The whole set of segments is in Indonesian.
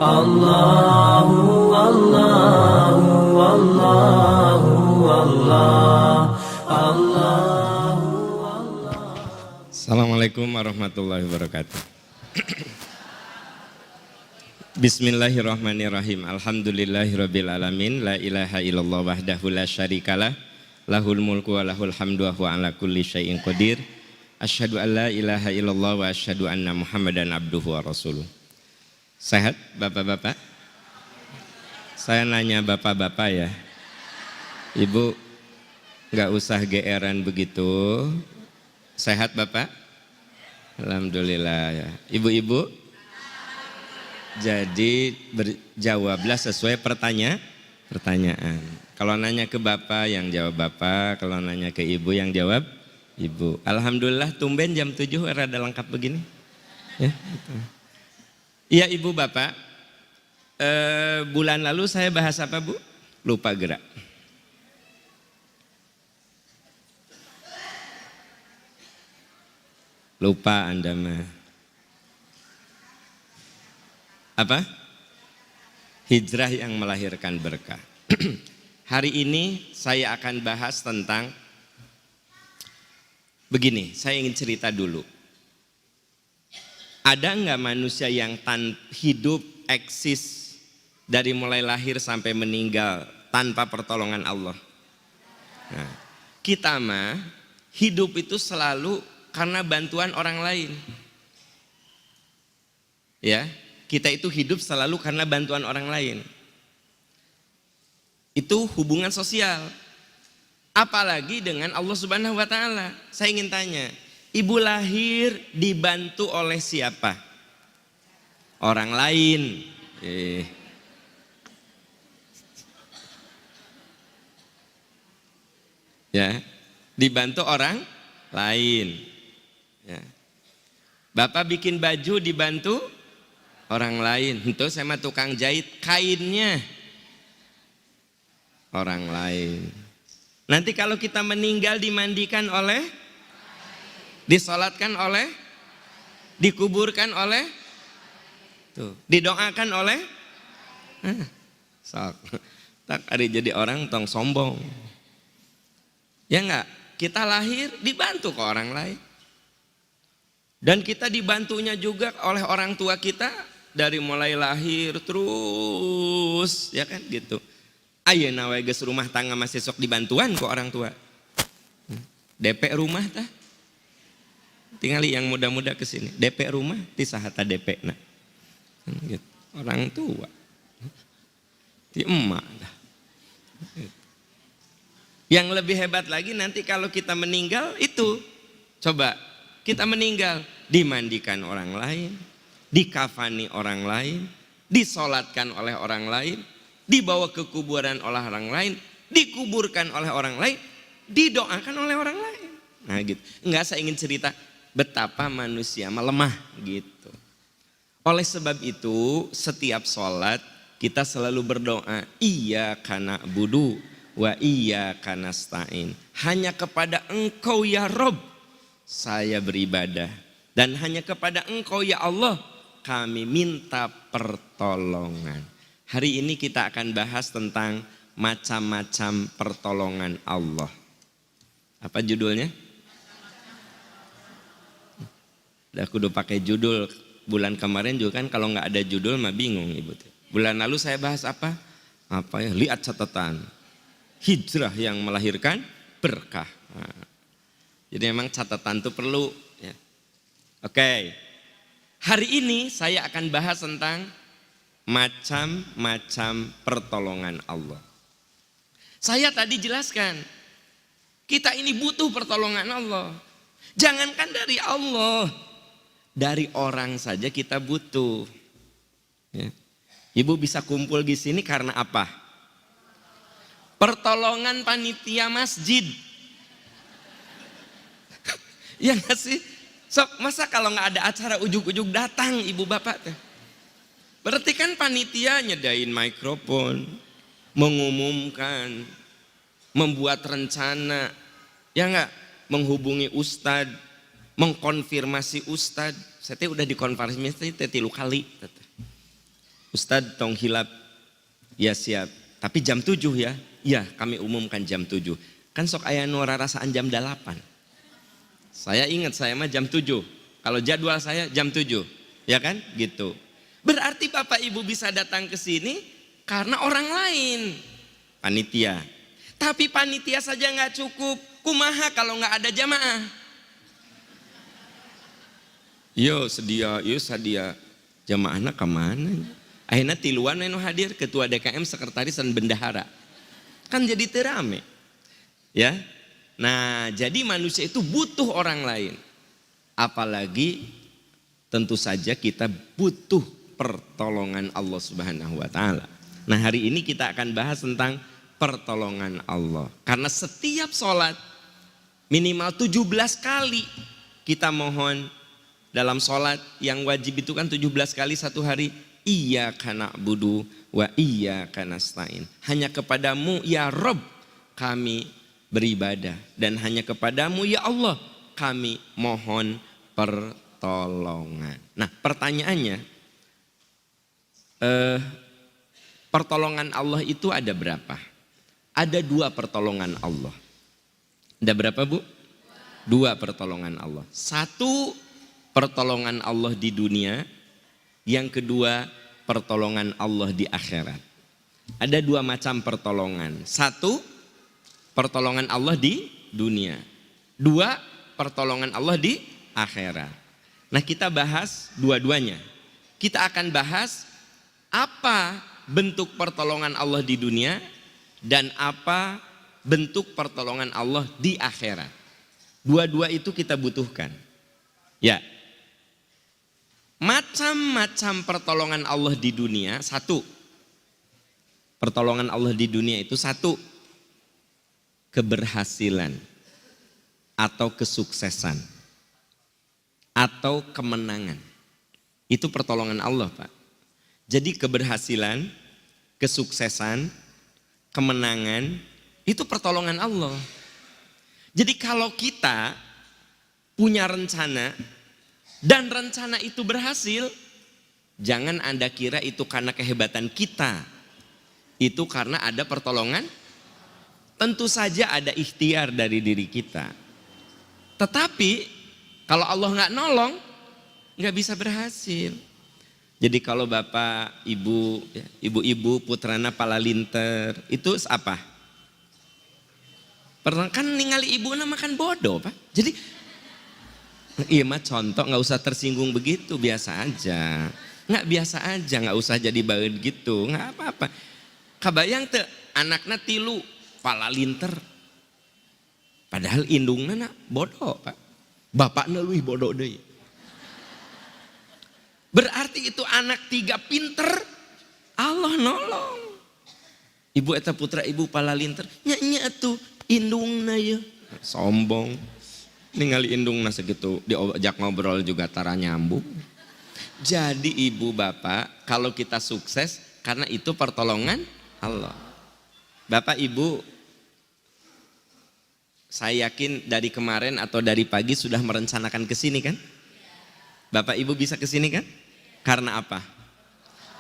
Allahu Allahu Allahu Allah Allahu Allah. Assalamualaikum warahmatullahi wabarakatuh. Bismillahirrahmanirrahim. Alhamdulillahirabbil alamin. La ilaha illallah wahdahu la syarikalah. Lahul mulku wa lahul hamdu wa huwa ala kulli syai'in qadir. Asyhadu an la ilaha illallah wa asyhadu anna Muhammadan abduhu wa rasuluh. Sehat bapak-bapak? Saya nanya bapak-bapak ya. Ibu nggak usah geeran begitu. Sehat bapak? Alhamdulillah ya. Ibu-ibu? Jadi berjawablah sesuai pertanyaan. Kalau nanya ke bapak yang jawab bapak, kalau nanya ke ibu yang jawab ibu. Alhamdulillah tumben jam 7 rada lengkap begini. Ya, gitu. Iya ibu bapak, bulan lalu saya bahas apa bu? Lupa gerak. Lupa Anda mah. Apa? Hijrah yang melahirkan berkah. Hari ini saya akan bahas tentang begini, saya ingin cerita dulu. Ada enggak manusia yang hidup eksis dari mulai lahir sampai meninggal tanpa pertolongan Allah? Nah, kita mah hidup itu selalu karena bantuan orang lain. Ya, kita itu hidup selalu karena bantuan orang lain. Itu hubungan sosial. Apalagi dengan Allah Subhanahu wa taala. Saya ingin tanya, ibu lahir dibantu oleh siapa? Orang lain. Ya, dibantu orang lain. Ya. Bapak bikin baju dibantu orang lain. Itu saya mah tukang jahit, kainnya orang lain. Nanti kalau kita meninggal dimandikan oleh, disolatkan oleh, dikuburkan oleh, tuh, didoakan oleh, sok, tak ada jadi orang tong sombong. Ya enggak, kita lahir dibantu ke orang lain. Dan kita dibantunya juga oleh orang tua kita dari mulai lahir terus, ya kan gitu. Ayeuna we geus rumah tangga masih sok dibantuan ke orang tua. DP rumah tah. Tingali yang muda-muda ke sini. DP rumah ti saha ta DP na. Gitu. Orang tua. Ti emak tah. Yang lebih hebat lagi nanti kalau kita meninggal itu, coba kita meninggal dimandikan orang lain, dikafani orang lain, disolatkan oleh orang lain, dibawa ke kuburan oleh orang lain, dikuburkan oleh orang lain, didoakan oleh orang lain. Nah gitu. Enggak, saya ingin cerita betapa manusia melemah gitu. Oleh sebab itu setiap sholat kita selalu berdoa, iyyaka na'budu wa iyyaka nasta'in. Hanya kepada Engkau ya Rob saya beribadah, dan hanya kepada Engkau ya Allah kami minta pertolongan. Hari ini kita akan bahas tentang macam-macam pertolongan Allah. Apa judulnya? Udah kudu pakai judul. Bulan kemarin juga kan kalau nggak ada judul mah bingung ibu. Bulan lalu saya bahas apa? Apa ya? Lihat catatan. Hijrah yang melahirkan berkah. Nah, jadi memang catatan itu perlu. Ya. Oke. Hari ini saya akan bahas tentang macam-macam pertolongan Allah. Saya tadi jelaskan, kita ini butuh pertolongan Allah. Jangankan dari Allah, dari orang saja kita butuh. Ya. Ibu bisa kumpul di sini karena apa? Pertolongan panitia masjid. Ya nggak sih? Masa kalau nggak ada acara ujug-ujug datang ibu bapak teh? Berarti kan panitia nyedain mikrofon, mengumumkan, membuat rencana, ya enggak, menghubungi ustadz, mengkonfirmasi ustadz. Saya udah dikonfirmasi 3 kali. Ustadz tong hilap, ya siap. Tapi jam 7 ya, iya kami umumkan jam 7. Kan sok aya nu rarasaan jam 8. Saya ingat saya mah jam 7. Kalau jadwal saya jam 7, ya kan? Gitu. Berarti Bapak Ibu bisa datang ke sini karena orang lain, panitia. Tapi panitia saja nggak cukup. Kumaha kalau nggak ada jamaah? Yo sedia, yo sedia. Jamaahnya kemana? Akhirnya tiluan anu hadir ketua DKM, sekretaris dan bendahara. Kan jadi terame. Ya. Nah, jadi manusia itu butuh orang lain. Apalagi tentu saja kita butuh pertolongan Allah Subhanahu wa taala. Nah, hari ini kita akan bahas tentang pertolongan Allah. Karena setiap sholat minimal 17 kali kita mohon dalam sholat yang wajib itu kan 17 kali satu hari. Iyyaka na'budu wa iyyaka nasta'in. Hanya kepadamu ya Rabb kami beribadah. Dan hanya kepadamu ya Allah kami mohon pertolongan. Nah pertanyaannya, pertolongan Allah itu ada berapa? Ada 2 pertolongan Allah. Ada berapa Bu? 2 pertolongan Allah. 1 pertolongan Allah di dunia, yang kedua pertolongan Allah di akhirat. Ada 2 macam pertolongan. 1 pertolongan Allah di dunia. 2 pertolongan Allah di akhirat. Nah kita bahas dua-duanya. Kita akan bahas apa bentuk pertolongan Allah di dunia dan apa bentuk pertolongan Allah di akhirat. Dua-dua itu kita butuhkan. Ya. Macam-macam pertolongan Allah di dunia. 1. Pertolongan Allah di dunia itu 1. Keberhasilan atau kesuksesan atau kemenangan. Itu pertolongan Allah, Pak. Jadi keberhasilan, kesuksesan, kemenangan itu pertolongan Allah. Jadi kalau kita punya rencana dan rencana itu berhasil, jangan Anda kira itu karena kehebatan kita. Itu karena ada pertolongan. Tentu saja ada ikhtiar dari diri kita. Tetapi kalau Allah nggak nolong, nggak bisa berhasil. Jadi kalau bapak, ibu, ibu-ibu putrana palalinter, itu apa? Pernah kan ningali ibu makan bodoh, Pak. Jadi iya mah contoh, nggak usah tersinggung begitu, biasa aja. Nggak biasa aja, nggak usah jadi bahan gitu, nggak apa-apa. Kabayang teu anakna 3 palalinter. Padahal indungna bodoh, Pak. Bapakna leuwih bodoh deui. Berarti itu anak 3 pinter, Allah nolong. Ibu eta putra ibu palalinter, nya atuh indungna ya. Sombong. Ningali indungna segitu, diajak ngobrol juga tara nyambung. Jadi ibu bapak, kalau kita sukses karena itu pertolongan Allah. Bapak ibu, saya yakin dari kemarin atau dari pagi sudah merencanakan ke sini kan? Bapak ibu bisa ke sini kan? Karena apa?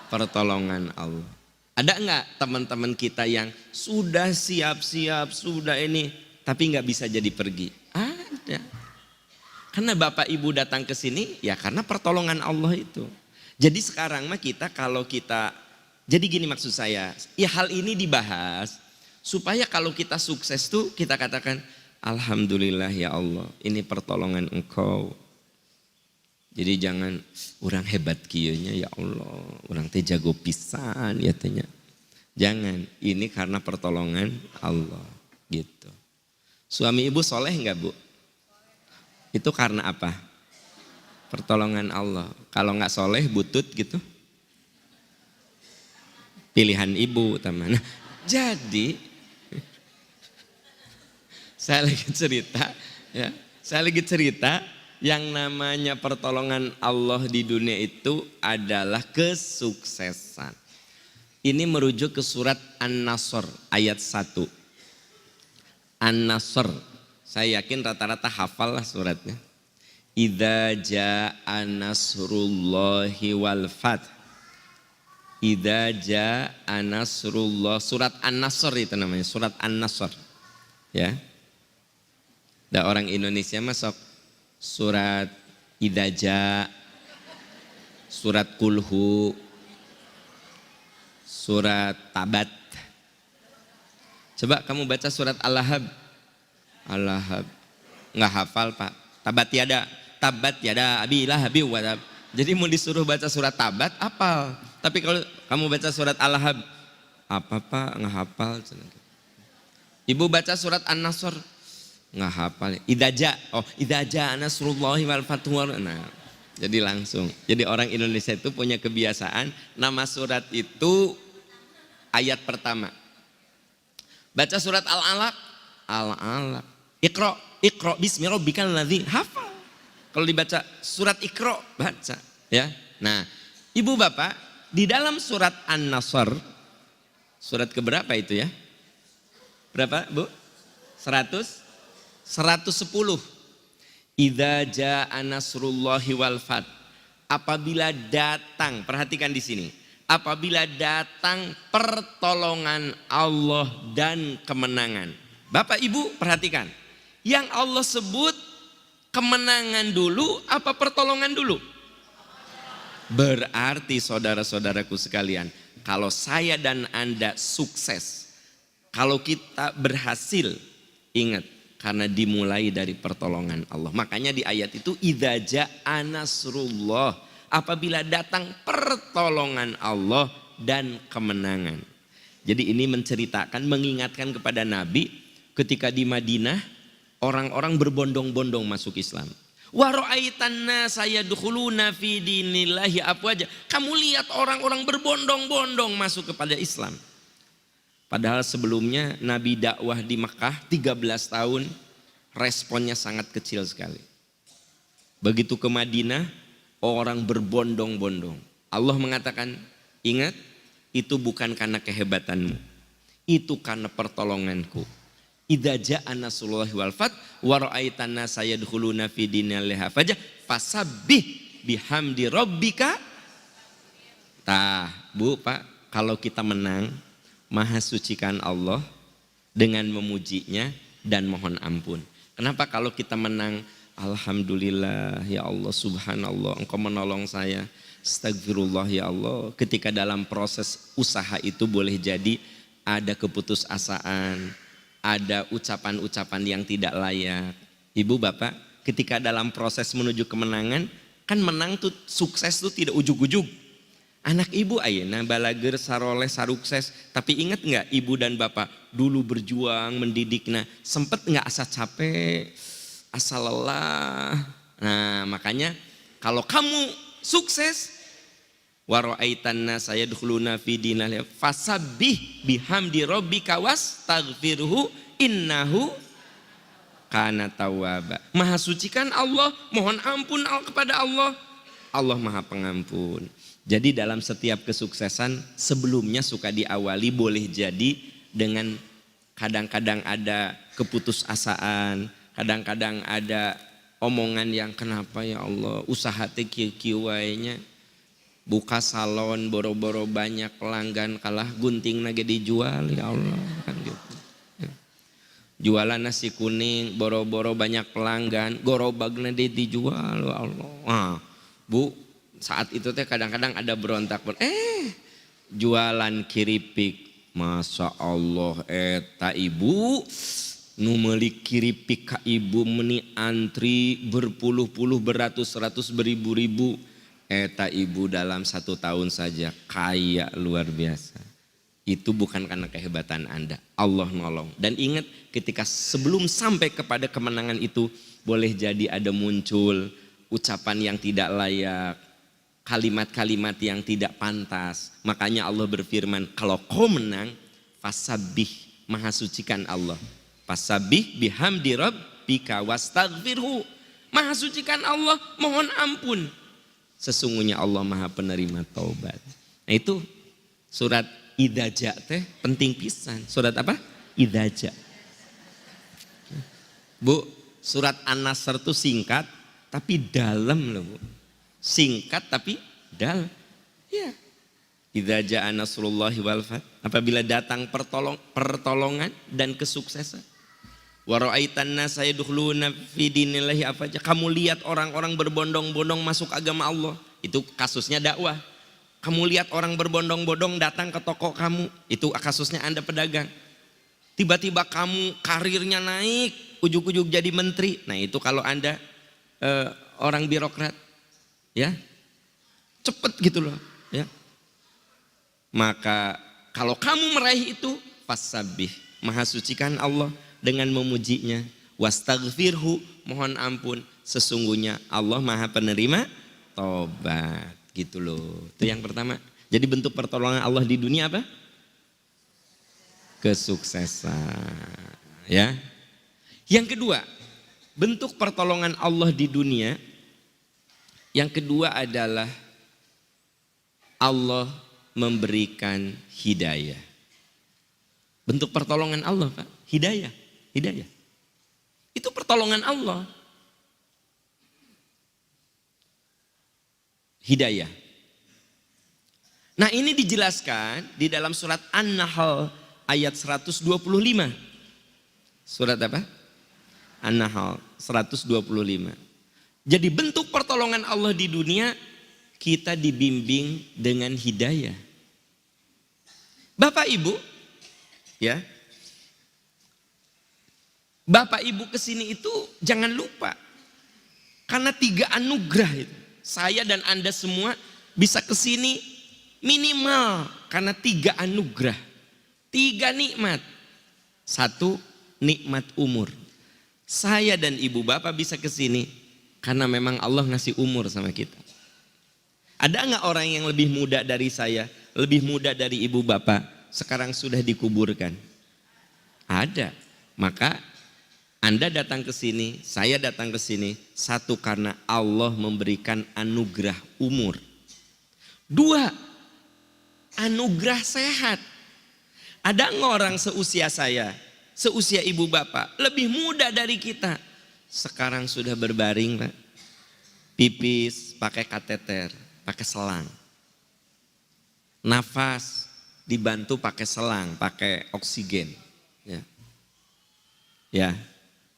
Pertolongan Allah. Ada enggak teman-teman kita yang sudah siap-siap, sudah ini, tapi enggak bisa jadi pergi? Ada. Karena bapak ibu datang ke sini, ya karena pertolongan Allah itu. Jadi sekarang mah kita kalau kita, jadi gini maksud saya, ya hal ini dibahas supaya kalau kita sukses tuh kita katakan, Alhamdulillah ya Allah, ini pertolongan Engkau. Jadi jangan orang hebat kieunya ya Allah, orang teh jago pisan ya tanya. Jangan, ini karena pertolongan Allah gitu. Suami ibu soleh enggak Bu? Itu karena apa? Pertolongan Allah. Kalau enggak soleh butut gitu. Pilihan ibu teman. Nah, jadi saya lagi cerita ya, saya lagi cerita yang namanya pertolongan Allah di dunia itu adalah kesuksesan. Ini merujuk ke surat An-Nasr ayat 1. An-Nasr, saya yakin rata-rata hafal lah suratnya. Idza jaa nasrullahi wal fath Idza jaa nasrullah. Surat An-Nasr itu namanya, surat An-Nasr. Ya. Da orang Indonesia masuk surat Idza jaa, surat Kulhu, surat Tabat. Coba kamu baca surat Al-Lahab. Al-Lahab. Nggak hafal Pak. Tabat yada abi lahabi wa tab. Jadi mau disuruh baca surat Tabat hafal. Tapi kalau kamu baca surat Al-Lahab, apa Pak? Nggak hafal. Ibu baca surat An-Nasr, nggak hafal. Idza jaa nasrullahi wal fathu. Nah, jadi langsung. Jadi orang Indonesia itu punya kebiasaan nama surat itu ayat pertama. Baca surat Al-Alaq, Al-Alaq. Iqra bismi rabbikal ladzi, hafal. Kalau dibaca surat Iqra, baca, ya. Nah, Ibu Bapak, di dalam surat An-Nasr, surat keberapa itu ya? Berapa, Bu? 110. Idza jaa nasrullahi wal fath. Apabila datang, perhatikan di sini. Apabila datang pertolongan Allah dan kemenangan. Bapak Ibu perhatikan. Yang Allah sebut kemenangan dulu apa pertolongan dulu? Berarti saudara-saudaraku sekalian, kalau saya dan Anda sukses, kalau kita berhasil, ingat karena dimulai dari pertolongan Allah. Makanya di ayat itu idza jaa nasrullah, apabila datang pertolongan Allah dan kemenangan. Jadi ini menceritakan, mengingatkan kepada Nabi ketika di Madinah orang-orang berbondong-bondong masuk Islam. Wa ra'aitan nasa yadkhuluna fi dinillahi afwaja. Kamu lihat orang-orang berbondong-bondong masuk kepada Islam. Padahal sebelumnya Nabi dakwah di Mekah 13 tahun, responnya sangat kecil sekali. Begitu ke Madinah, orang berbondong-bondong. Allah mengatakan, ingat, itu bukan karena kehebatanmu, itu karena pertolonganku. Idza jaa nasrullahi wal fath wa ra'aitan nasa yadkhuluna fi dinillahi afwaja fasabbih bihamdi rabbika. Bu, Pak, kalau kita menang, maha sucikan Allah dengan memujinya dan mohon ampun. Kenapa kalau kita menang, alhamdulillah ya Allah, subhanallah, engkau menolong saya, astagfirullah ya Allah. Ketika dalam proses usaha itu boleh jadi ada keputusasaan, ada ucapan-ucapan yang tidak layak. Ibu Bapak, ketika dalam proses menuju kemenangan, kan menang tuh, sukses tuh tidak ujug-ujug. Anak ibu ayeuna balager saroleh sarukses, tapi ingat nggak ibu dan bapak dulu berjuang mendidiknya, sempet nggak asa capek, asa lelah. Nah makanya kalau kamu sukses, waraitanna sayadkhuluna fi dinillah fasabbih bihamdi rabbika wastaghfirhu innahu kana tawwaba. Maha sucikan Allah, mohon ampun kepada Allah. Allah Maha Pengampun. Jadi dalam setiap kesuksesan sebelumnya suka diawali boleh jadi dengan kadang-kadang ada keputusasaan, kadang-kadang ada omongan yang kenapa ya Allah usaha teh kieu wae, buka salon boro-boro banyak pelanggan kalah gunting nage dijual ya Allah kan gitu. Jualan nasi kuning boro-boro banyak pelanggan gorobagna dijual ya Allah. Nah, Bu, saat itu teh kadang-kadang ada berontak, jualan keripik, masya Allah eta ibu nu meuli keripik ka ibu meni antri berpuluh-puluh, beratus-ratus, beribu-ribu. Eta ibu dalam 1 tahun saja kaya luar biasa. Itu bukan karena kehebatan Anda, Allah nolong. Dan ingat ketika sebelum sampai kepada kemenangan itu boleh jadi ada muncul ucapan yang tidak layak, kalimat-kalimat yang tidak pantas. Makanya Allah berfirman, kalau kau menang, fasabbih, maha sucikan Allah. Fasabbih bihamdi rabbika wastaghfirhu. Maha sucikan Allah, mohon ampun. Sesungguhnya Allah Maha penerima taubat. Nah itu surat Idza jaa teh penting pisan. Surat apa? Idza jaa. Bu, surat An-Nasr itu singkat tapi dalam loh Bu. Singkat tapi dalam. Ya. Idza jaa nasrullahi wal fath, apabila datang pertolongan dan kesuksesan. Wa ra'aitan nasa yadkhuluna fi dinillahi afwaja. Kamu lihat orang-orang berbondong-bondong masuk agama Allah. Itu kasusnya dakwah. Kamu lihat orang berbondong-bondong datang ke toko kamu. Itu kasusnya Anda pedagang. Tiba-tiba kamu karirnya naik, ujuk-ujuk jadi menteri. Nah itu kalau Anda orang birokrat, ya cepet gitu loh, ya. Maka kalau kamu meraih itu, fasabbih, maha sucikan Allah dengan memujinya. Wastaghfirhu, mohon ampun, sesungguhnya Allah maha penerima tobat. Gitu loh. Itu yang pertama. Jadi bentuk pertolongan Allah di dunia apa? Kesuksesan. Ya. Yang kedua, bentuk pertolongan Allah di dunia. Yang kedua adalah Allah memberikan hidayah. Bentuk pertolongan Allah, Pak, hidayah. Hidayah. Itu pertolongan Allah. Hidayah. Nah, ini dijelaskan di dalam surat An-Nahl ayat 125. Surat apa? An-Nahl 125. Jadi bentuk pertolongan Allah di dunia, kita dibimbing dengan hidayah. Bapak Ibu, ya. Bapak Ibu kesini itu jangan lupa. Karena 3 anugerah itu. Saya dan Anda semua bisa kesini minimal karena 3 anugerah. 3 nikmat. 1, nikmat umur. Saya dan ibu bapak bisa kesini karena memang Allah ngasih umur sama kita. Ada nggak orang yang lebih muda dari saya, lebih muda dari ibu bapak, sekarang sudah dikuburkan? Ada. Maka Anda datang ke sini, saya datang ke sini, 1 karena Allah memberikan anugerah umur. 2, anugerah sehat. Ada nggak orang seusia saya, seusia ibu bapak, lebih muda dari kita, sekarang sudah berbaring, Pak. Pipis pakai kateter, pakai selang. Nafas dibantu pakai selang, pakai oksigen. Ya. Ya.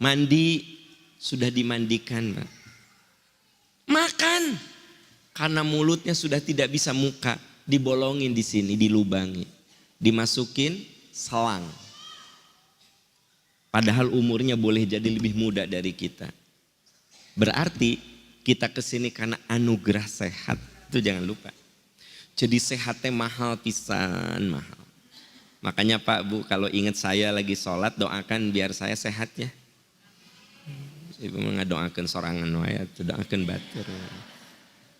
Mandi sudah dimandikan, Pak. Makan karena mulutnya sudah tidak bisa muka, dibolongin di sini, dilubangi. Dimasukin selang. Padahal umurnya boleh jadi lebih muda dari kita. Berarti kita kesini karena anugerah sehat. Itu jangan lupa. Jadi sehatnya mahal pisan, mahal. Makanya Pak Bu, kalau ingat saya lagi sholat, doakan biar saya sehat ya. Ibu ngadoakeun sorangan wae, doakeun batur.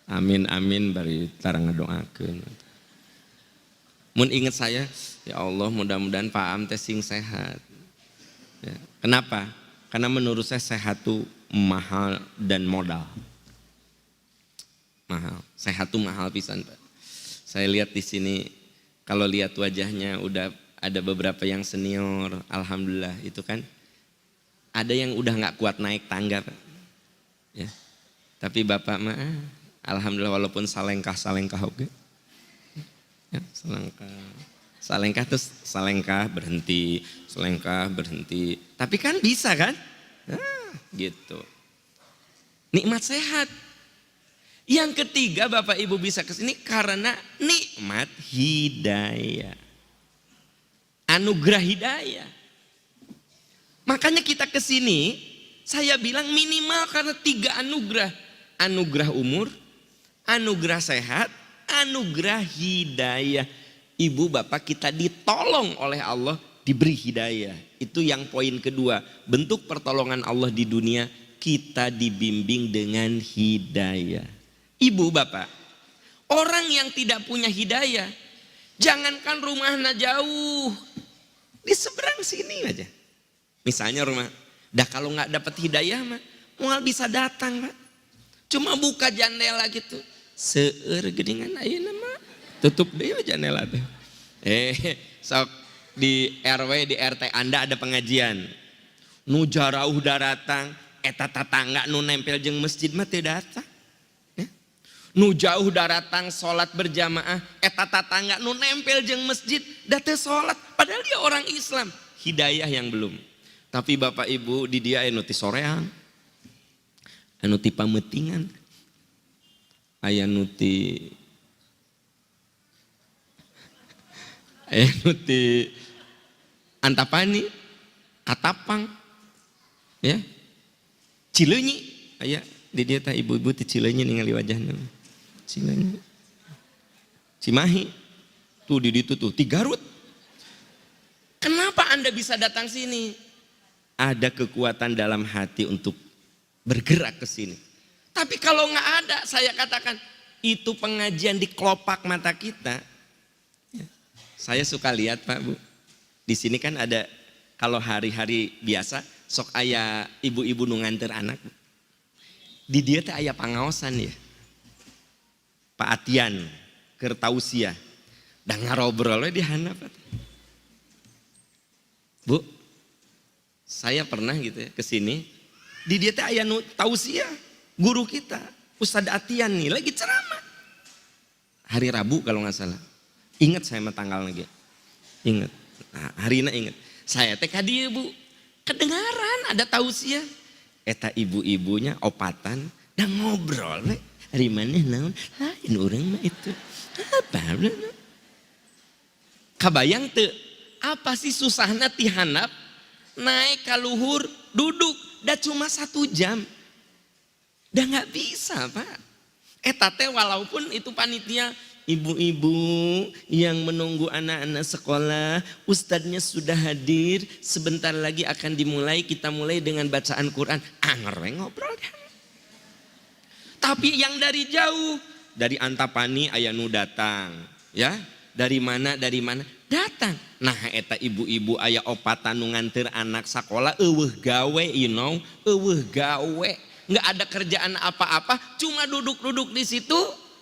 Amin amin bari tara ngadoakeun. Mun ingat saya, ya Allah mudah-mudahan Pak Am teh sing sehat. Ya. Kenapa? Karena menurut saya sehat tuh mahal dan modal. Mahal, sehat tuh mahal pisan, Pak. Saya lihat di sini, kalau lihat wajahnya udah ada beberapa yang senior, alhamdulillah itu kan. Ada yang udah nggak kuat naik tangga, Pak. Ya. Tapi Bapak mah, alhamdulillah walaupun salengkah oke. Ya, salengkah terus salengkah berhenti, selengkah berhenti. Tapi kan bisa kan? Nah, gitu. Nikmat sehat. Yang ketiga Bapak Ibu bisa kesini karena nikmat hidayah. Anugerah hidayah. Makanya kita kesini, saya bilang minimal karena 3 anugerah. Anugerah umur, anugerah sehat, anugerah hidayah. Ibu bapak kita ditolong oleh Allah, diberi hidayah. Itu yang poin kedua. Bentuk pertolongan Allah di dunia, kita dibimbing dengan hidayah. Ibu bapak, orang yang tidak punya hidayah, jangankan rumahnya jauh, di seberang sini aja. Misalnya rumah, dah kalau nggak dapat hidayah mah, mual bisa datang, Pak. Cuma buka jendela gitu, seueur geuningan ayeuna mah, tutup deui jendela teh. Sok di RW di RT Anda ada pengajian. Nu jarauh datang, eta tetangga nu nempel jeung masjid mah teu datang. Ya. Nu jauh daratang salat berjamaah, eta tatangga nu nempel jeung masjid da teu salat, padahal dia orang Islam. Hidayah yang belum. Tapi Bapak Ibu di dia anu ti soreang, anu ti pameutingan, aya nu ti Antapani, Katapang, ya, Cileunyi, aya di dia teh ibu-ibu ti Cileunyi ningali wajahna. Cileunyi, Cimahi, tuh di ditu tuh, ti Garut. Kenapa Anda bisa datang sini? Ada kekuatan dalam hati untuk bergerak ke sini. Tapi kalau nggak ada, saya katakan itu pengajian di kelopak mata kita. Saya suka lihat Pak Bu, di sini kan ada kalau hari-hari biasa sok aya ibu-ibu nu nganter anak. Di dia teh aya pangaosan ya. Pak Atian keur tausiah. Da ngarobrol we di handap. Bu, saya pernah gitu ya ke sini. Di dia teh aya nu tausiah. Guru kita, Ustadz Atian nih lagi ceramah. Hari Rabu kalau nggak salah. Ingat saya tanggal lagi. Ingat. Nah, hari ini ingat. Saya teh ka dieu Bu. Kedengaran ada tausiah. Eta ibu-ibunya opatan dan ngobrol we. Hari mana naon? Lain urang mah itu. Apa? Kabayang teu? Apa sih susahna ti handap naik ka luhur duduk da cuma 1 jam. Dah nggak bisa Pak. Eta teh walaupun itu panitia ibu-ibu yang menunggu anak-anak sekolah, ustadznya sudah hadir, sebentar lagi akan dimulai, kita mulai dengan bacaan Quran. Anger ngobrol kan. Tapi yang dari jauh, dari Antapani aya nu datang, ya. Dari mana datang. Nah eta ibu-ibu aya opatan nu nganter anak sekolah, eueuh gawe, you know, eueuh gawe. Nggak ada kerjaan apa-apa, cuma duduk-duduk di situ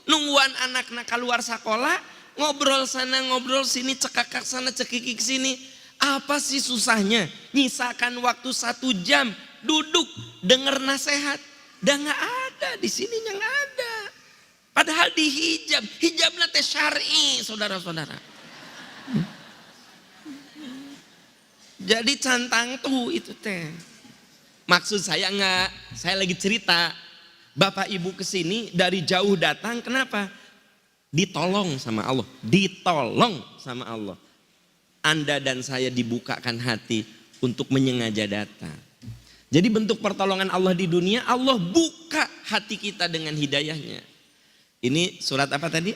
nungguan anak-anak keluar sekolah, ngobrol sana ngobrol sini, cekakak sana cekikik sini. Apa sih susahnya? Nyisakan waktu 1 jam duduk denger nasihat. Dan nggak ada di sininya nggak ada. Padahal di hijabnya teh syar'i, saudara-saudara. Jadi cantang tuh itu teh. Maksud saya enggak, saya lagi cerita. Bapak Ibu kesini dari jauh datang, kenapa? Ditolong sama Allah, ditolong sama Allah. Anda dan saya dibukakan hati untuk menyengaja datang. Jadi bentuk pertolongan Allah di dunia, Allah buka hati kita dengan hidayahnya. Ini surat apa tadi?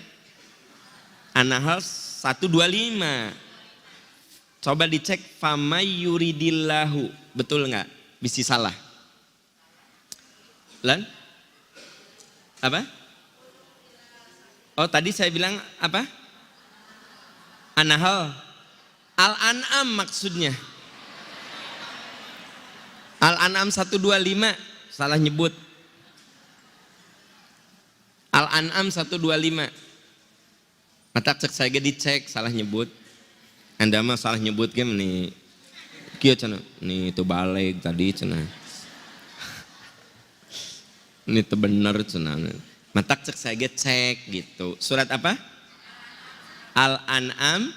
An-Nahl 125. Coba dicek, famay yuridillahu, betul enggak? Bisi salah. Lan? Apa? Oh tadi saya bilang apa? An-Nahl. Al-An'am maksudnya. Al-An'am 125 salah nyebut. Al-An'am 125. Matak cek saya dicek salah nyebut. Anda mah salah nyebut game nih. Kieu cenah. Nih itu balik tadi cenah. Ini tuh bener cenah. Matak cek saya cek gitu. Surat apa? Al-An'am.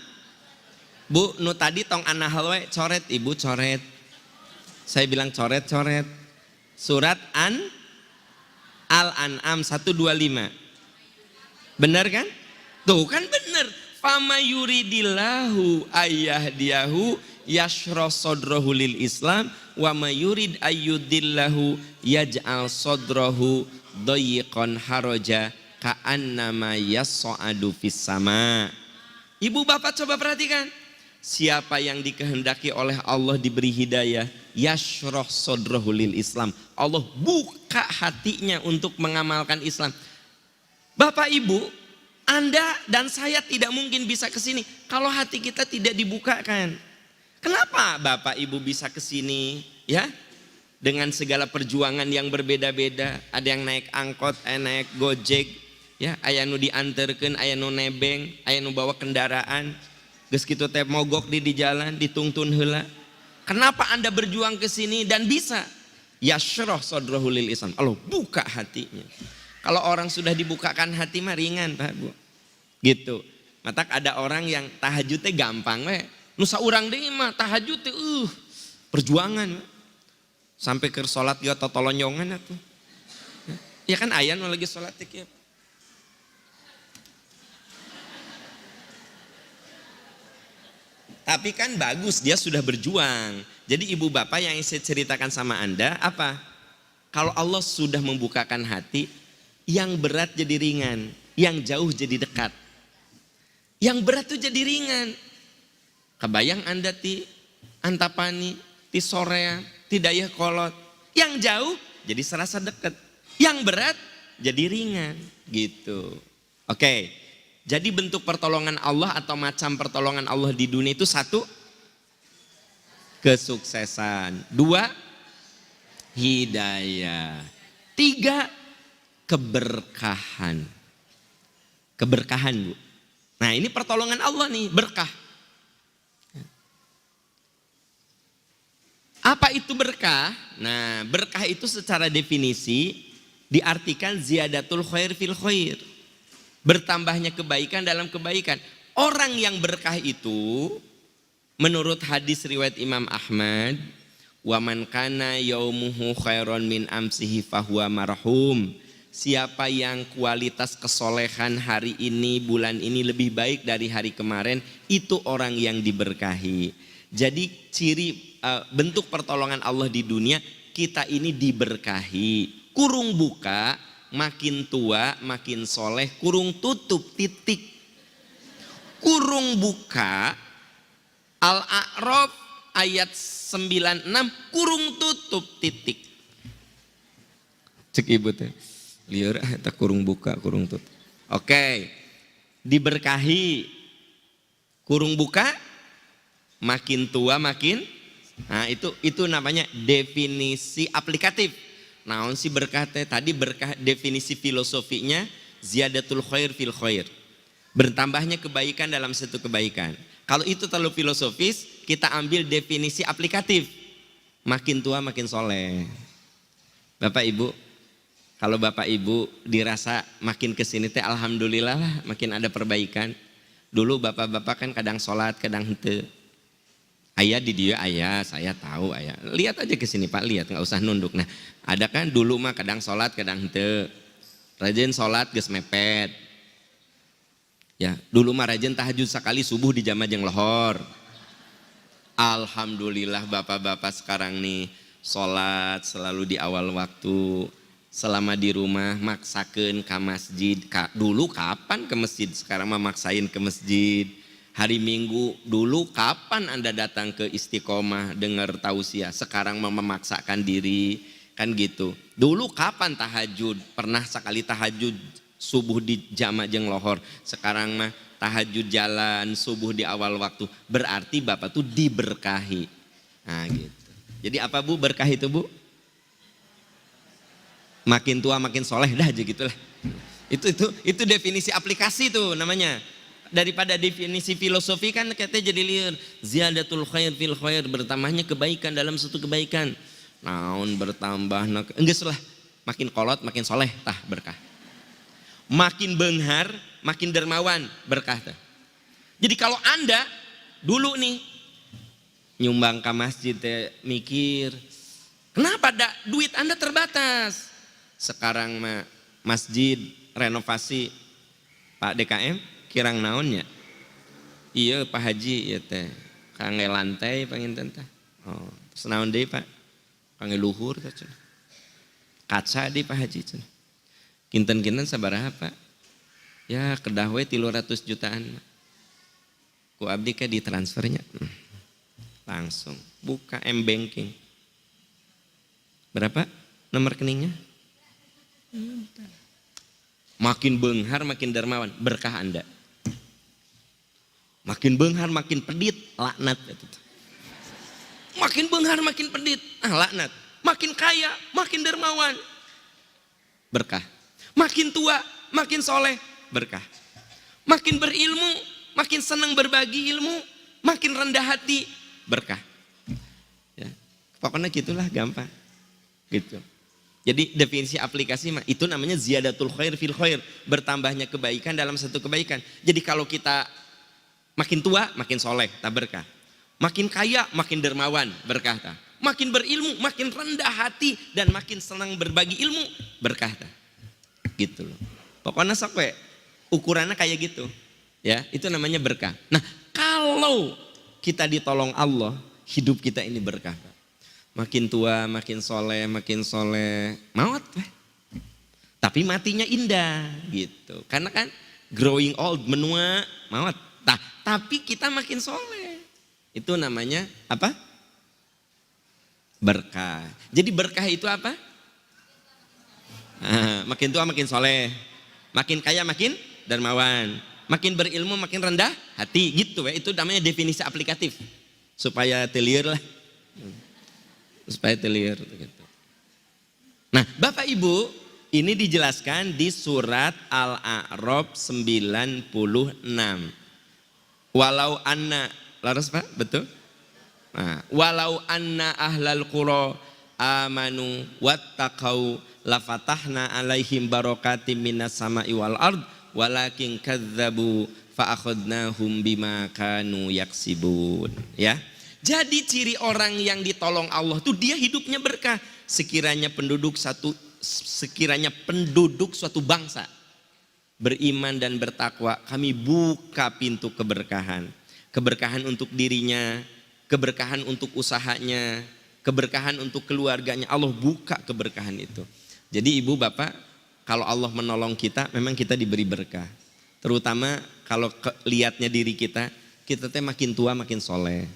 Bu, nu tadi tong An-Nahl we coret, Ibu coret. Saya bilang coret-coret. Surat Al-An'am 125. Benar kan? Tuh kan benar. Fama yuridillahu ayyahdiyahu yashrah sadrahu lil Islam wa ma yurid ayyudillahu yaj'al sadrahu dayiqan haraja ka'annama yas'adu fis sama. Ibu bapak coba perhatikan. Siapa yang dikehendaki oleh Allah diberi hidayah, yashrah sadrahu lil Islam. Allah buka hatinya untuk mengamalkan Islam. Bapak Ibu, Anda dan saya tidak mungkin bisa ke sini kalau hati kita tidak dibukakan. Kenapa Bapak Ibu bisa ke sini? Ya, dengan segala perjuangan yang berbeda-beda. Ada yang naik angkot, ada yang naik gojek, ya, aya nu dianterkeun, aya nu nebeng, aya nu bawa kendaraan. Geus kitu teh mogok di jalan, ditungtun heula. Kenapa Anda berjuang ke sini dan bisa? Yashrah sadrahu lil Islam. Allah buka hatinya. Kalau orang sudah dibukakan hati mah ringan Pak Bu. Gitu. Matak ada orang yang tahajudnya gampang we. Nusa urang deui mah tahajud teh perjuangan. Sampai ke salat ge totolonyongan atuh. Ya kan aya nu lagi salat teh kieu. Tapi kan bagus dia sudah berjuang. Jadi ibu bapak yang saya ceritakan sama Anda apa? Kalau Allah sudah membukakan hati, yang berat jadi ringan, yang jauh jadi dekat. Yang berat tuh jadi ringan. Kebayang Anda ti Antapani, ti Sorea, ti Dayakolot. Yang jauh jadi serasa dekat. Yang berat jadi ringan gitu. Oke. Jadi bentuk pertolongan Allah atau macam pertolongan Allah di dunia itu satu, kesuksesan. Dua, hidayah. Tiga, keberkahan. Keberkahan Bu. Nah ini pertolongan Allah nih, berkah. Apa itu berkah? Nah berkah itu secara definisi diartikan ziyadatul khair fil khair. Bertambahnya kebaikan dalam kebaikan. Orang yang berkah itu menurut hadis riwayat Imam Ahmad, wa man kana yaumuhu khairon min amsihi fahuwa marhum. Siapa yang kualitas kesolehan hari ini, bulan ini lebih baik dari hari kemarin, itu orang yang diberkahi. Jadi ciri bentuk pertolongan Allah di dunia, kita ini diberkahi. Kurung buka, makin tua, makin soleh, kurung tutup, titik. Kurung buka, Al-A'raf ayat 96, kurung tutup, titik. Cek ibu teh, liur tak kurung buka, kurung tutup. Oke, diberkahi, kurung buka, makin tua, makin, nah itu namanya definisi aplikatif. Naon si berkah teh? Tadi berkah definisi filosofinya ziyadatul khair fil khair. Bertambahnya kebaikan dalam satu kebaikan. Kalau itu terlalu filosofis, kita ambil definisi aplikatif. Makin tua makin soleh. Bapak Ibu, kalau Bapak Ibu dirasa makin kesini teh alhamdulillah lah, makin ada perbaikan. Dulu bapak-bapak kan kadang sholat, kadang henteu. Ayah di dia ayah, saya tahu ayah. Lihat aja ke sini Pak, lihat nggak usah nunduk. Nah, ada kan dulu mah kadang sholat, kadang henteu. Rajin sholat geus mepet. Ya, dulu mah rajin tahajud sekali subuh di jama jeung lohor. Alhamdulillah bapak-bapak sekarang nih sholat selalu di awal waktu. Selama di rumah maksakeun ka masjid. Dulu kapan ke masjid? Sekarang mah maksain ke masjid. Hari Minggu dulu kapan Anda datang ke Istiqomah dengar tausiah, sekarang memaksakan diri kan gitu. Dulu kapan tahajud, pernah sekali tahajud subuh di jama jeung lohor, sekarang mah tahajud jalan subuh di awal waktu, berarti Bapak tuh diberkahi. Nah gitu. Jadi apa Bu berkah itu Bu? Makin tua makin soleh dah aja gitulah. Itu definisi aplikasi tuh namanya. Daripada definisi filosofi kan katanya jadi liar. Ziyadatul khair fil khair, bertambahnya kebaikan dalam suatu kebaikan. Naon bertambah, enggak lah. Makin kolot, makin soleh, tah berkah. Makin benghar, makin dermawan, berkah tah. Jadi kalau Anda dulu nih nyumbang ke masjid mikir, kenapa duit Anda terbatas? Sekarang mah masjid renovasi Pak DKM. Kirang naonnya? Iya Pak Haji ya teh. Kangge lantai panginten teh. Oh, terus naon deui Pak? Kangge luhur teh. Kaca di Pak Haji cenah. Kinten-kinten sabaraha Pak? Ya kedah we 300 jutaan. Ku abdi ke ditransfernya. Langsung buka M-Banking. Berapa nomor rekeningnya? Makin benghar makin dermawan, berkah Anda. Makin benghar makin pedit, laknat. Makin benghar makin pedit, laknat. Makin kaya, makin dermawan, berkah. Makin tua, makin soleh, berkah. Makin berilmu, makin senang berbagi ilmu, makin rendah hati, berkah. Ya, pokoknya gitulah gampang. Gitu. Jadi definisi aplikasi itu namanya ziyadatul khair fil khair, bertambahnya kebaikan dalam satu kebaikan. Jadi kalau kita makin tua makin soleh, tak berkah. Makin kaya makin dermawan, berkah tak. Makin berilmu makin rendah hati dan makin senang berbagi ilmu, berkah tak. Gitu loh. Pokoknya sampai ukurannya kayak gitu. Ya, itu namanya berkah. Nah, kalau kita ditolong Allah, hidup kita ini berkah. Makin tua, makin soleh, maut. Tapi matinya indah gitu. Karena kan growing old, menua, maut. Nah, tapi kita makin soleh. Itu namanya apa? Berkah. Jadi berkah itu apa? Makin tua makin soleh. Makin kaya makin dermawan. Makin berilmu makin rendah hati. Gitu ya. Itu namanya definisi aplikatif. Supaya telir lah. Supaya telir gitu. Nah, Bapak Ibu, ini dijelaskan di surat Al-A'raf 96. Walau anna, laras Pak, betul? Nah, walau anna ahlal qura amanu wattaqau lafatahna alaihim barakatim minas sama'i wal ard walakin kadzabu fa akhadnahum bima kanu yaksibun. Ya. Jadi ciri orang yang ditolong Allah tuh dia hidupnya berkah. Sekiranya penduduk suatu bangsa beriman dan bertakwa, kami buka pintu keberkahan. Keberkahan untuk dirinya, keberkahan untuk usahanya, keberkahan untuk keluarganya. Allah buka keberkahan itu. Jadi ibu bapak, kalau Allah menolong kita, memang kita diberi berkah. Terutama kalau lihatnya diri kita teh makin tua makin soleh.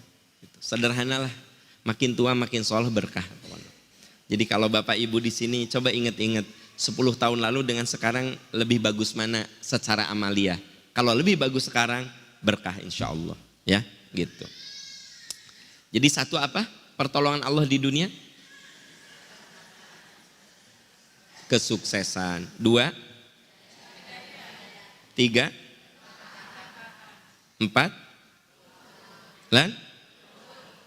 Sederhana lah, makin tua makin soleh berkah. Jadi kalau bapak ibu di sini coba ingat-ingat 10 tahun lalu dengan sekarang lebih bagus mana secara amalia. Kalau lebih bagus sekarang berkah insya Allah ya gitu. Jadi satu apa? Pertolongan Allah di dunia? Kesuksesan. 2, 3, 4, lan?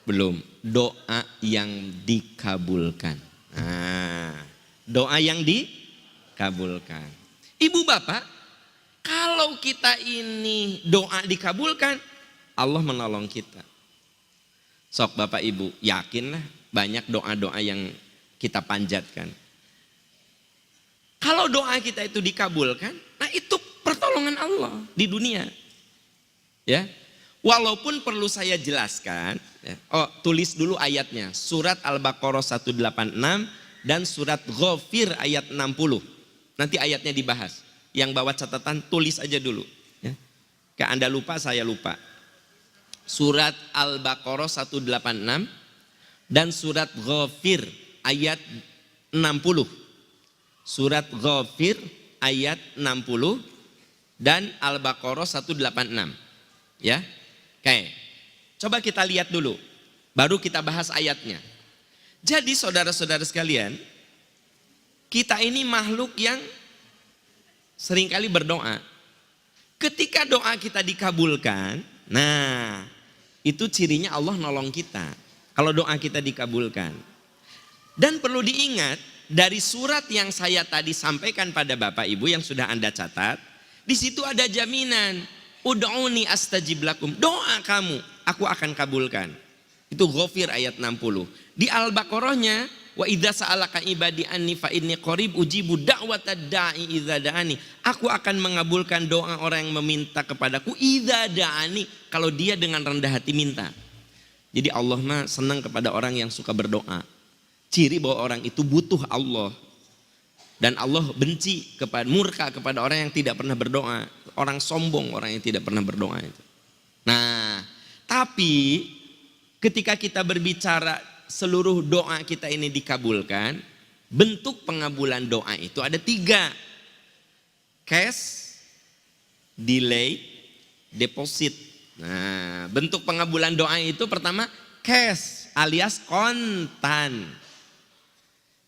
Belum. Doa yang dikabulkan. Nah, doa yang dikabulkan. Ibu bapak, kalau kita ini doa dikabulkan, Allah menolong kita. Sok bapak ibu, yakinlah banyak doa-doa yang kita panjatkan. Kalau doa kita itu dikabulkan, nah itu pertolongan Allah di dunia. Ya. Walaupun perlu saya jelaskan, ya, tulis dulu ayatnya. Surat Al-Baqarah 186 dan surat Ghafir ayat 60. Nanti ayatnya dibahas. Yang bawa catatan tulis aja dulu. Ya. Kalau Anda lupa, saya lupa. Surat Al-Baqarah 186 dan surat Ghafir ayat 60. Surat Ghafir ayat 60 dan Al-Baqarah 186. Ya. Oke, coba kita lihat dulu, baru kita bahas ayatnya. Jadi saudara-saudara sekalian, kita ini makhluk yang seringkali berdoa. Ketika doa kita dikabulkan, nah itu cirinya Allah nolong kita. Kalau doa kita dikabulkan. Dan perlu diingat, dari surat yang saya tadi sampaikan pada Bapak Ibu yang sudah Anda catat, di situ ada jaminan. Ud'uni astajib lakum. Doa kamu, aku akan kabulkan. Itu Ghafir ayat 60. Di Al-Baqarahnya, wa idza sa'alaka ibadi anni fa inni qarib ujibu da'watad da'i idza da'ani. Aku akan mengabulkan doa orang yang meminta kepadaku idza da'ani, kalau dia dengan rendah hati minta. Jadi Allah mah senang kepada orang yang suka berdoa. Ciri bahwa orang itu butuh Allah. Dan Allah benci murka kepada orang yang tidak pernah berdoa. Orang sombong, orang yang tidak pernah berdoa itu. Nah, tapi ketika kita berbicara seluruh doa kita ini dikabulkan, bentuk pengabulan doa itu ada 3. Cash, delay, deposit. Nah, bentuk pengabulan doa itu pertama cash alias kontan.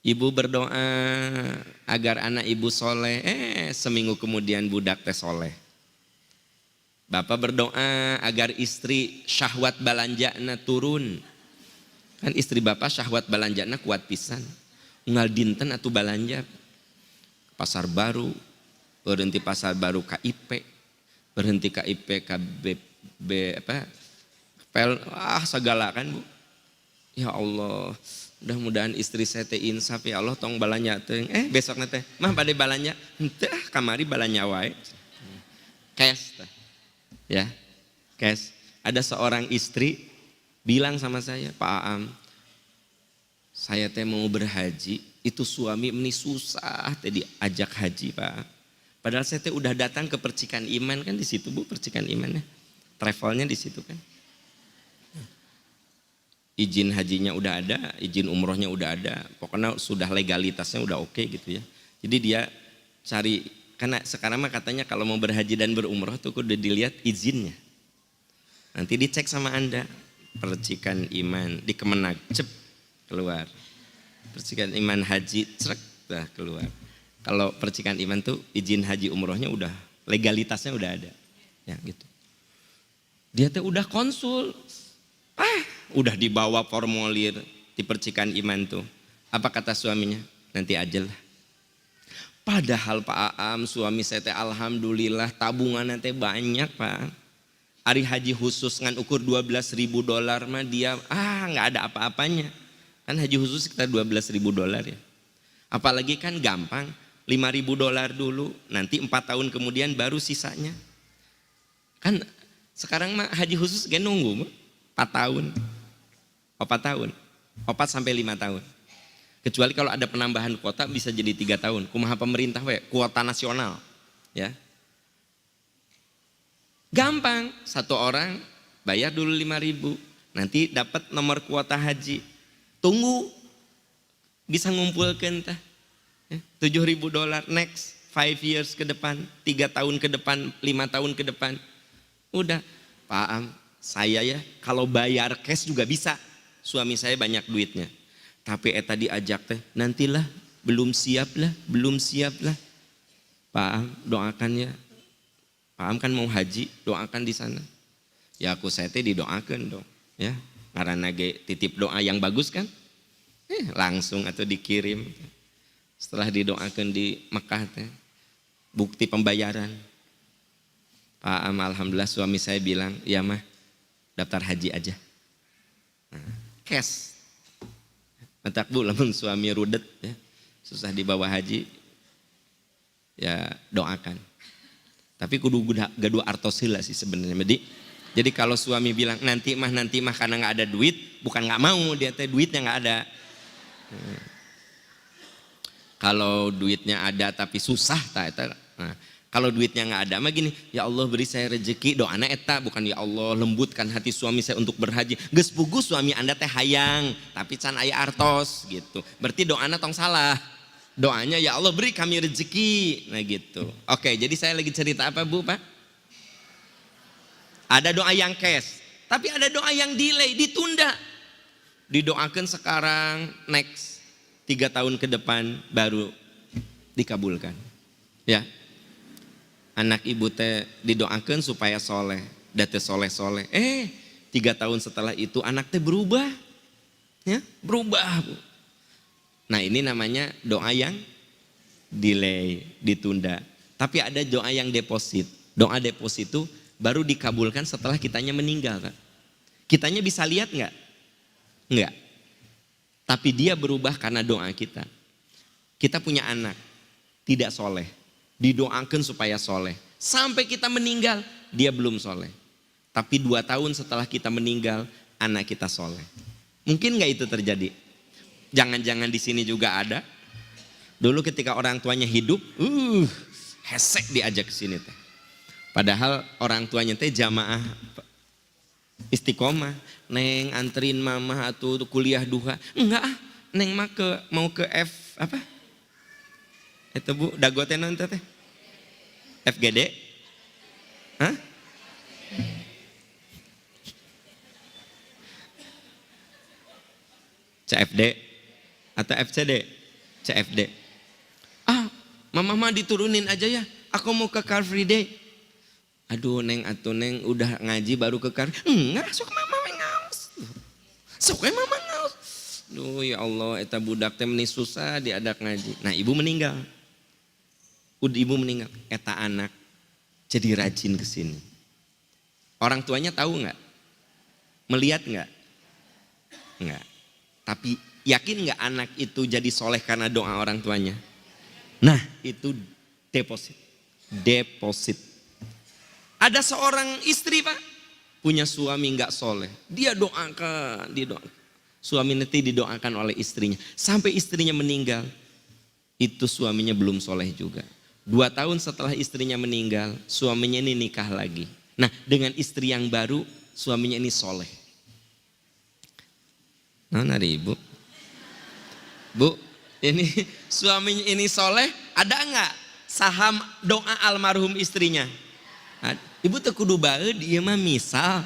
Ibu berdoa agar anak ibu soleh, seminggu kemudian budak teh soleh. Bapak berdoa agar istri syahwat balanjana turun. Kan istri bapak syahwat balanjana kuat pisan. Ngal dinten atau balanja pasar baru, berhenti pasar baru KIP, berhenti KIP KBB apa? Segala kan Bu. Ya Allah, mudah-mudahan istri saya teh insaf ya Allah tong balanya teh. Besok teh mah pada balanya, henteu kamari balanya wae. Cash teh. Ya. Cash. Ada seorang istri bilang sama saya, Pak Aam, saya teh mau berhaji, itu suami ini susah teh diajak haji Pak. Padahal saya teh udah datang ke percikan iman kan di situ Bu, percikan imannya. Travelnya di situ kan. Izin hajinya udah ada, izin umrohnya udah ada, pokoknya sudah legalitasnya udah oke gitu ya. Jadi dia cari, karena sekarang mah katanya kalau mau berhaji dan berumroh tuh udah dilihat izinnya. Nanti dicek sama Anda, percikan iman, di Kemenag, cep, keluar. Percikan iman haji, cerek, dah keluar. Kalau percikan iman tuh izin haji umrohnya udah, legalitasnya udah ada. Ya gitu. Dia tuh udah konsul, udah dibawa formulir di percikan iman tuh. Apa kata suaminya? Nanti aja lah. Padahal Pak Aam suami saya teh alhamdulillah tabungannya teh banyak Pak. Ari haji khusus ngan ukur $12.000 mah dia nggak ada apa-apanya. Kan haji khusus sekitar $12.000 ya. Apalagi kan gampang $5.000 dulu, nanti 4 tahun kemudian baru sisanya. Kan sekarang mah haji khusus gak nunggu 4 tahun. 4 tahun, 4 sampai 5 tahun. Kecuali kalau ada penambahan kuota bisa jadi 3 tahun. Kumaha pemerintah kuota nasional, ya. Gampang, satu orang bayar dulu 5.000, nanti dapat nomor kuota haji. Tunggu, bisa ngumpulkan tah, $7.000 next 5 years ke depan, 3 tahun ke depan, 5 tahun ke depan. Udah, Pak Am, saya ya kalau bayar cash juga bisa. Suami saya banyak duitnya. Tapi tadi diajak teh, nantilah, belum siap lah. Pak Am, doakan ya. Pak Am kan mau haji, doakan di sana. Ya aku saya teh didoakan dong, ya. Karena titip doa yang bagus kan. Langsung atau dikirim. Setelah didoakan di Mekah teh, bukti pembayaran. Pak Am, alhamdulillah suami saya bilang, ya mah daftar haji aja. Cash. Matak Bu lamun suami rudet ya, susah dibawa haji, ya doakan. Tapi kudu gaduh artos heula sih sebenarnya. Jadi kalau suami bilang nanti mah karena nggak ada duit, bukan nggak mau, dia teh duitnya nggak ada. Kalau duitnya ada tapi susah kalau duitnya nggak ada mah gini, ya Allah beri saya rezeki, doana eta, bukan ya Allah lembutkan hati suami saya untuk berhaji. Geus puguh suami Anda teh hayang, tapi can aya artos gitu. Berarti doana tong salah. Doanya ya Allah beri kami rezeki. Nah gitu. Oke, jadi saya lagi cerita apa Bu Pak? Ada doa yang cash, tapi ada doa yang delay, ditunda. Didoakan sekarang, next 3 tahun ke depan baru dikabulkan. Ya. Anak ibu teh didoakan supaya soleh, date soleh. 3 tahun setelah itu anak teh berubah, ya berubah Bu. Nah ini namanya doa yang delay, ditunda. Tapi ada doa yang deposit. Doa deposit itu baru dikabulkan setelah kitanya meninggal Pak. Kitanya bisa lihat nggak? Nggak. Tapi dia berubah karena doa kita. Kita punya anak, tidak soleh. Didoakan supaya soleh. Sampai kita meninggal, dia belum soleh. Tapi 2 tahun setelah kita meninggal, anak kita soleh. Mungkin nggak itu terjadi? Jangan-jangan di sini juga ada. Dulu ketika orang tuanya hidup, hesek diajak ke sini teh. Padahal orang tuanya teh jamaah istiqomah. Neng anterin mama atau kuliah duha. Enggak neng mah mau ke F apa? Itu Bu, dagote non teh? FGD? Hah? CFD atau FCD? CFD. Mama mah diturunin aja ya. Aku mau ke Car Free Day. Aduh neng atuh neng udah ngaji baru ke Car. Enggak, sok mama ngaos. Sok mama ngaos. Duh ya Allah, eta budak teh meni susah diadak ngaji. Nah ibu meninggal. Ibu meninggal, eta anak jadi rajin ke sini. Orang tuanya tahu nggak? Melihat nggak? Nggak. Tapi yakin nggak anak itu jadi soleh karena doa orang tuanya? Nah itu deposit. Deposit. Ada seorang istri Pak, punya suami nggak soleh. Dia doakan, suami nanti didoakan oleh istrinya. Sampai istrinya meninggal, itu suaminya belum soleh juga. 2 tahun setelah istrinya meninggal, suaminya ini nikah lagi. Nah dengan istri yang baru, suaminya ini soleh. Nah nari ibu. Bu, ini suaminya ini soleh, ada nggak saham doa almarhum istrinya? Ibu teu kudu baeud ieu mah misal.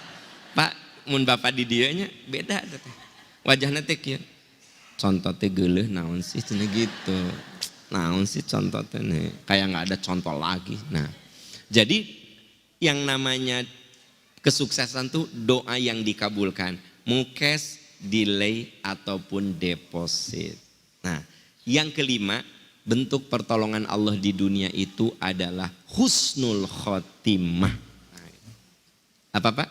Pak, mun bapak di dieunya beda teh. Wajahna teh kieu. Contoh teh geuleuh naon sih cenah gitu. Naon sih contoh teh kayak nggak ada contoh lagi. Nah, jadi yang namanya kesuksesan tuh doa yang dikabulkan, mukes, delay ataupun deposit. Nah, yang kelima, bentuk pertolongan Allah di dunia itu adalah husnul khotimah. Apa Pak?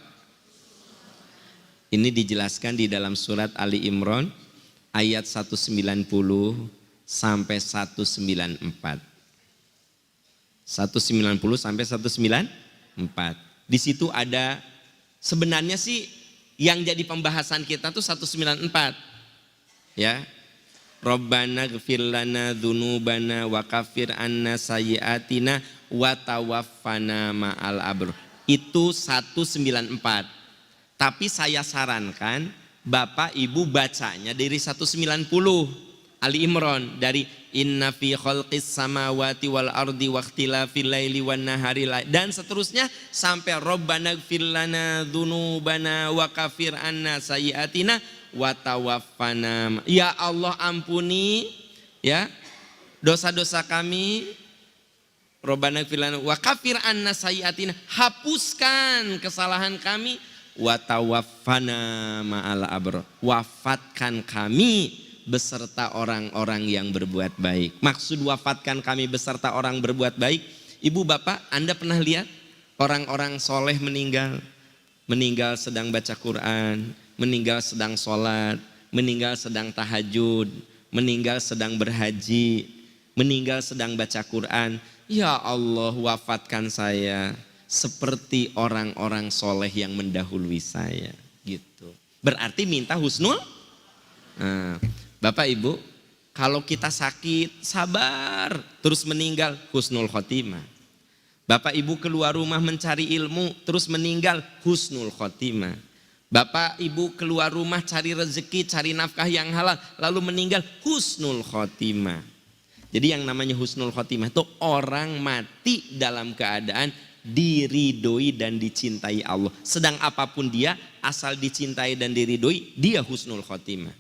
Ini dijelaskan di dalam surat Ali Imran ayat 190 sampai 194. 190 sampai 194. Di situ ada sebenarnya sih yang jadi pembahasan kita tuh 194. Ya. Rabbana ghfir lana dzunubana wa kafir anna sayyiatina wa tawaffana ma'al abr. Itu 194. Tapi saya sarankan Bapak Ibu bacanya dari 190. Ali Imran dari inna fi khalqis samawati wal ardi wa ikhtilafil laili wan nahari dan seterusnya sampai Rabbana ighfir lana dzunubana wa kafir anna sayyiatina wa tawaffana. Ya Allah ampuni ya dosa-dosa kami. Rabbana ighfir lana wa kafir anna sayyiatina, hapuskan kesalahan kami, wa tawaffana ma'al abr, wafatkan kami beserta orang-orang yang berbuat baik. Maksud wafatkan kami beserta orang berbuat baik, ibu bapak Anda pernah lihat orang-orang soleh meninggal? Meninggal sedang baca Quran, meninggal sedang sholat, meninggal sedang tahajud, meninggal sedang berhaji, meninggal sedang baca Quran. Ya Allah, wafatkan saya seperti orang-orang soleh yang mendahului saya. Gitu. Berarti minta husnul. Nah, Bapak Ibu, kalau kita sakit, sabar, terus meninggal, husnul khotimah. Bapak Ibu keluar rumah mencari ilmu, terus meninggal, husnul khotimah. Bapak Ibu keluar rumah cari rezeki, cari nafkah yang halal, lalu meninggal, husnul khotimah. Jadi yang namanya husnul khotimah itu orang mati dalam keadaan diridhoi dan dicintai Allah. Sedang apapun dia, asal dicintai dan diridhoi, dia husnul khotimah.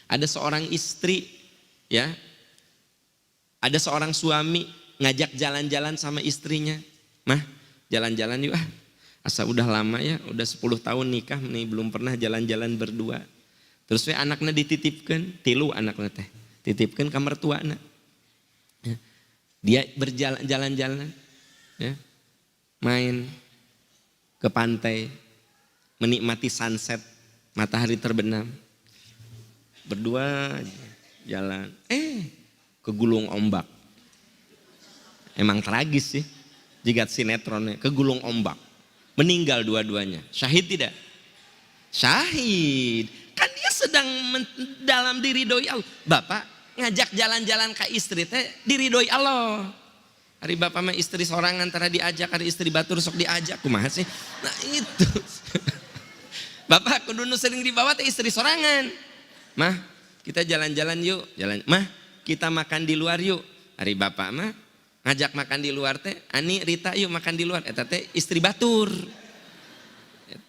Ada seorang istri, ya, ada seorang suami ngajak jalan-jalan sama istrinya. Mah, jalan-jalan yuk ah. Asa udah lama ya, udah 10 tahun nikah nih belum pernah jalan-jalan berdua. Terus anaknya dititipkan, 3 anaknya teh, titipkan ke mertuana. Ya. Dia berjalan-jalan, ya, main ke pantai, menikmati sunset, matahari terbenam. Berdua jalan, kegulung ombak. Emang tragis sih, jika sinetronnya, kegulung ombak. Meninggal dua-duanya, syahid tidak? Syahid, kan dia sedang dalam diridhoi Allah. Bapak ngajak jalan-jalan ke istri teh diridhoi Allah. Hari bapak mah istri seorang antara diajak, hari istri batur sok diajak, kumaha sih? Nah itu, bapak kudu sering dibawa teh istri sorangan. Mah, kita jalan-jalan yuk, Mah, kita makan di luar yuk. Hari bapak mah ngajak makan di luar teh, Ani, Rita yuk makan di luar. Eta teh istri batur.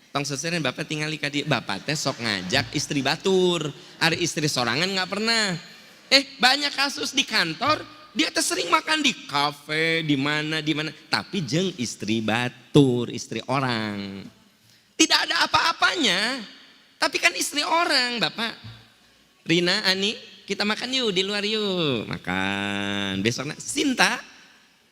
Tong seseren bapak tinggal di dia. Bapak teh sok ngajak istri batur. Hari istri sorangan nggak pernah. Banyak kasus di kantor, dia teh sering makan di kafe, di mana. Tapi jeung istri batur, istri orang. Tidak ada apa-apanya. Tapi kan istri orang, bapak. Rina, Ani, kita makan yuk di luar yuk. Makan. Besoknya Sinta,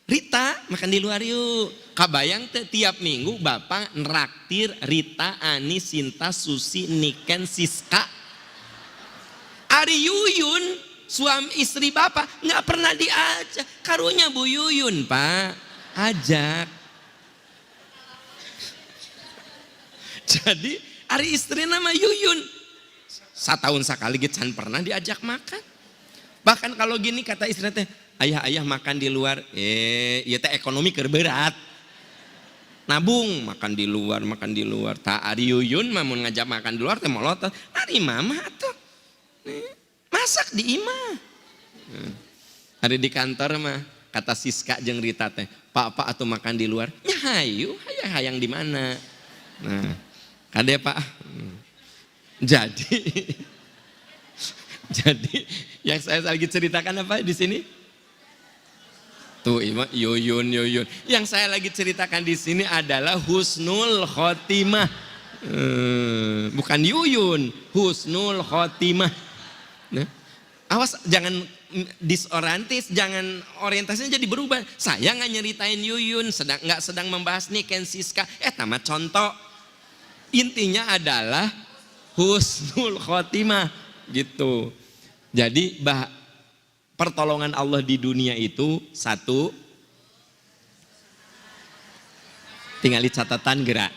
Rita, makan di luar yuk. Kabayang tiap minggu Bapak neraktir Rita, Ani, Sinta, Susi, Niken, Siska. Ari Yuyun, suami istri Bapak nggak pernah diajak. Karunya Bu Yuyun, Pak, ajak. Jadi Ari istri nama Yuyun, setahun sekali gitu pernah diajak makan. Bahkan kalau gini kata istri teh, ayah makan di luar, iya teh ekonomi berat. Nabung makan di luar. Tak Ari Yuyun mah mau ngajak makan di luar teh molot, Ari mama tuh masak di imah. Hari di kantor mah kata Siska jeung Rita teh, Pak atuh makan di luar. Ya hayu, hayang di mana? Nah, kade Pak. Jadi yang saya lagi ceritakan apa di sini? Tuh Yuyun. Yang saya lagi ceritakan di sini adalah husnul khotimah. Bukan Yuyun, husnul khotimah. Nah, awas jangan disorientis, jangan orientasinya jadi berubah. Saya nggak nyeritain Yuyun, nggak sedang membahas Niken, Siska. Tamat contoh. Intinya adalah husnul khotimah gitu. Jadi pertolongan Allah di dunia itu satu, tinggal di catatan gerak.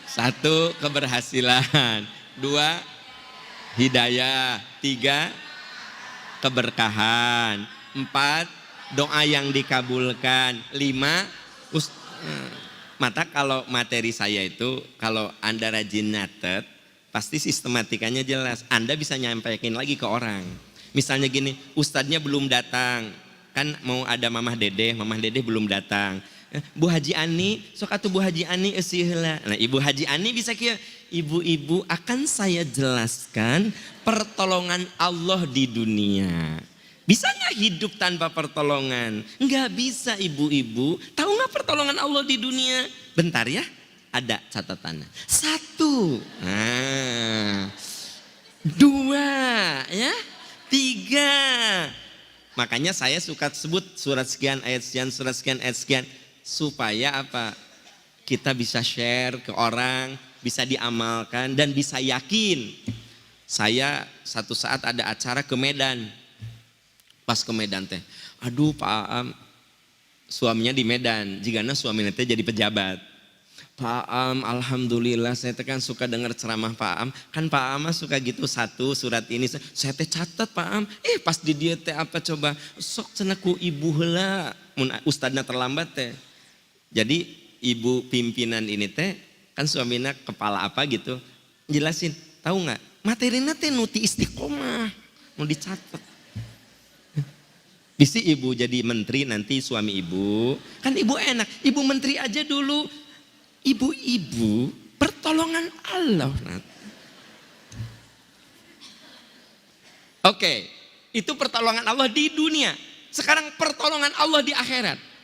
Satu, keberhasilan. Dua, hidayah. Tiga, keberkahan. Empat, doa yang dikabulkan. Lima, mata kalau materi saya itu, kalau Anda rajin nyatet, pasti sistematikanya jelas. Anda bisa nyampaikan lagi ke orang. Misalnya gini, ustadznya belum datang. Kan mau ada Mamah Dedeh belum datang. Bu Haji Ani, sok atuh Bu Haji Ani eusihla. Nah, Ibu Haji Ani bisa kieu, ibu-ibu akan saya jelaskan pertolongan Allah di dunia. Bisa nggak hidup tanpa pertolongan? Nggak bisa ibu-ibu. Tahu nggak pertolongan Allah di dunia? Bentar ya, ada catatannya. Satu, nah, dua, ya, tiga. Makanya saya suka sebut surat sekian, ayat sekian, surat sekian, ayat sekian. Supaya apa? Kita bisa share ke orang, bisa diamalkan dan bisa yakin. Saya satu saat ada acara ke Medan. Pas ke Medan teh, aduh Pak Am, suaminya di Medan, jigana suaminya teh jadi pejabat. Pak Am, alhamdulillah saya teh kan suka dengar ceramah Pak Am. Kan Pak Am suka gitu satu surat ini, saya teh catat Pak Am. Pas di dia teh apa coba, sok cenah ku ibu heula, mun ustadna terlambat teh. Jadi ibu pimpinan ini teh kan suaminya kepala apa gitu, jelasin, tahu nggak? Materina teh nuti istiqomah, mau dicatat. Bisi ibu jadi menteri nanti suami ibu, kan ibu enak, ibu menteri aja dulu. Ibu-ibu pertolongan Allah. Oke, itu pertolongan Allah di dunia. Sekarang pertolongan Allah di akhirat.